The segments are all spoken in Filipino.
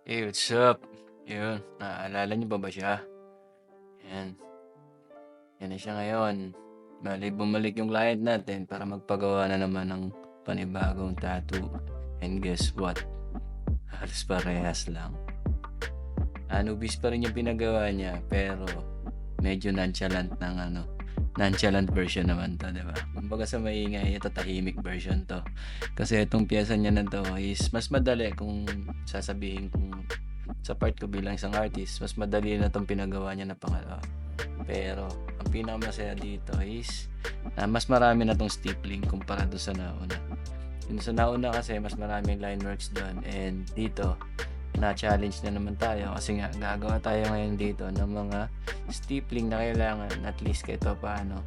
Hey, what's up? Yun, naalala niyo pa ba siya? Yan, yan na siya ngayon. Bali, bumalik yung client natin para magpagawa na naman ng panibagong tattoo. And guess what? Halos parehas lang. Anubis pa rin yung pinagawa niya, pero medyo nonchalant version naman to, di ba? Kumbaga sa maingay, ito tahimik version to. Kasi itong piyesa niya na to is mas madali kung sasabihin kung sa part ko bilang isang artist, mas madali na itong pinagawa niya na pangalawa. Pero ang pinakamasaya dito is mas marami na tong stippling kumpara doon sa nauna. Yung sa nauna kasi mas maraming line works doon, and dito na-challenge na naman tayo kasi nga gagawa tayo ngayon dito ng mga stippling na kailangan at least kahit paano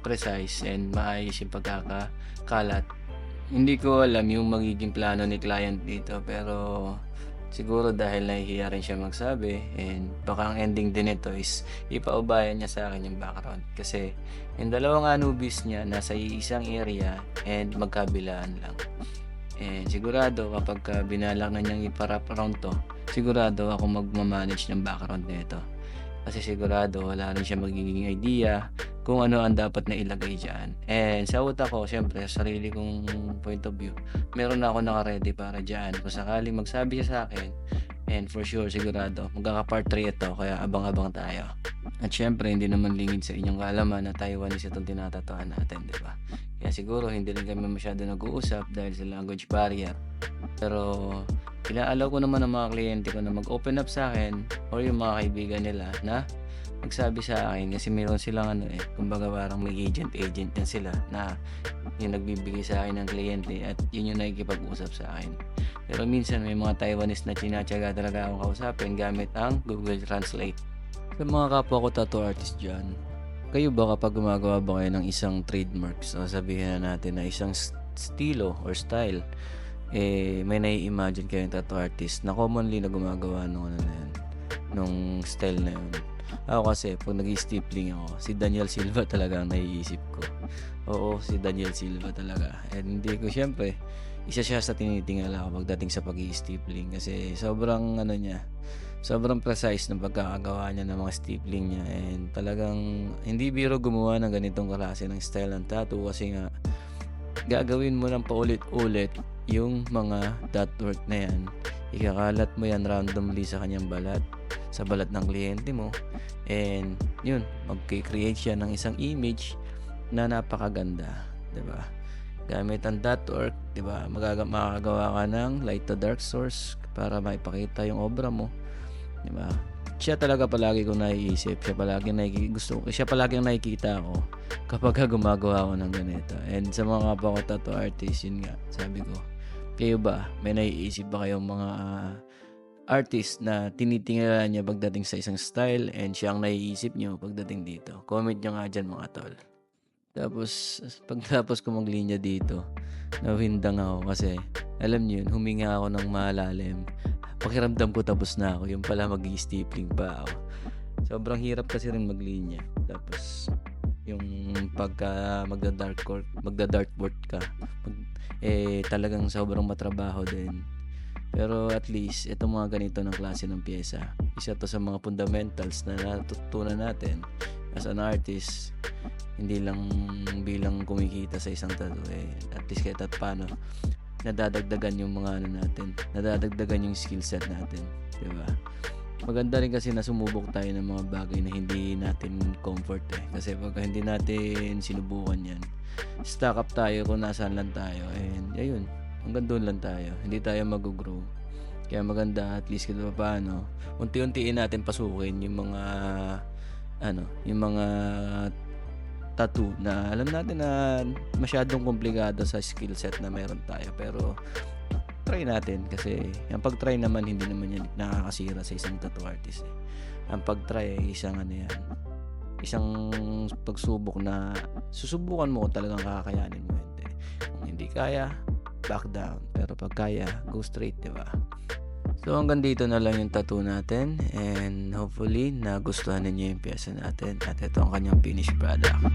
precise and maayos yung pagkakakalat. Hindi ko alam yung magiging plano ni client dito, pero siguro dahil nahihiya rin siya magsabi, and baka ang ending din ito is ipaubayan niya sa akin yung background kasi yung dalawang anubis niya nasa isang area and magkabilaan lang. And sigurado kapag binalak na niyang iparap around to, sigurado ako magmamanage ng background nito. Kasi sigurado wala rin siya magiging idea kung ano ang dapat na ilagay dyan. And sa utak ko, syempre, sa sarili kong point of view, meron na ako naka-ready para dyan. Kung sakaling magsabi siya sa akin, and for sure, sigurado, magkaka-part 3 ito, kaya abang-abang tayo. At syempre, hindi naman lingid sa inyong kaalaman na Taiwanese itong tinatatuan natin, di ba? Kaya siguro, hindi rin kami masyado nag-uusap dahil sa language barrier. Pero, inaalaw ko naman ng mga kliyente ko na mag-open up sa akin or yung mga kaibigan nila na magsabi sa akin kasi meron silang kumbaga parang may agent yan sila na yung nagbibigay sa akin ng kliyente at yun yung nakikipag-usap sa akin. Pero minsan may mga Taiwanese na tinatyaga talaga akong kausapin gamit ang Google Translate. Sa mga kapwa ko tattoo artist dyan, kayo ba kapag gumagawa ba kayo ng isang trademarks o sabihin na natin na isang estilo or style, may nai-imagine kayong tattoo artist na commonly na gumagawa nung style na yun? Ako kasi, pag nag-stippling ako, si Daniel Silva talaga ang naiisip ko. Oo, si Daniel Silva talaga. And hindi ko, syempre, isa siya sa tinitingala ko pagdating sa pag-stippling kasi sobrang sobrang precise ng pagkakagawa niya ng mga stippling niya, and talagang hindi biro gumawa ng ganitong klase ng style ng tattoo kasi nga gagawin mo ng paulit-ulit yung mga dot work na yan, ikakalat mo yan randomly sa kanyang balat, sa balat ng kliyente mo, and yun, mag-create siya ng isang image na napakaganda, diba? Gamit ang dot work, diba, makakagawa ka ng light to dark source para maipakita yung obra mo, diba? Siya talaga palagi kong naiisip, siya palagi ang nakikita ko kapag gumagawa ako ng ganito. And sa mga kapwa ko tattoo artist, yun nga, sabi ko, kayo ba, may naiisip ba kayong mga artist na tinitingala niya pagdating sa isang style and siya ang naiisip niyo pagdating dito? Comment nyo nga dyan mga tol. Tapos, pagtapos ko maglinya dito, nawindang ako kasi, alam niyo yun, huminga ako ng malalim. Pakiramdam ko tapos na ako, yung pala mag-i-stippling pa ako. Sobrang hirap kasi rin maglinya. Tapos, yung pagka magda-dartboard ka, talagang sobrang matrabaho din. Pero at least, itong mga ganito ng klase ng pyesa, isa to sa mga fundamentals na natutunan natin as an artist, hindi lang bilang kumikita sa isang tattoo, at least kahit at paano nadadagdagan yung mga nadadagdagan yung skill set natin, diba? Maganda rin kasi na sumubok tayo ng mga bagay na hindi natin comfort kasi pag hindi natin sinubukan yan, stuck up tayo kung nasaan lang tayo, and ayun, hanggang doon lang tayo, hindi tayo mag-grow. Kaya maganda at least kahit paano unti-untiin natin pasukin yung mga tattoo na alam natin na masyadong komplikado sa skill set na meron tayo, pero try natin kasi ang pag-try naman hindi naman yan nakakasira sa isang tattoo artist. Ang pag-try ay isang pagsubok na susubukan mo kung talagang kakayanin mo. Kung hindi kaya, back down, pero pag kaya, go straight, diba? So hanggang dito na lang yung tattoo natin, and hopefully nagustuhan ninyo yung pyesa natin at ito ang kanyang finished product.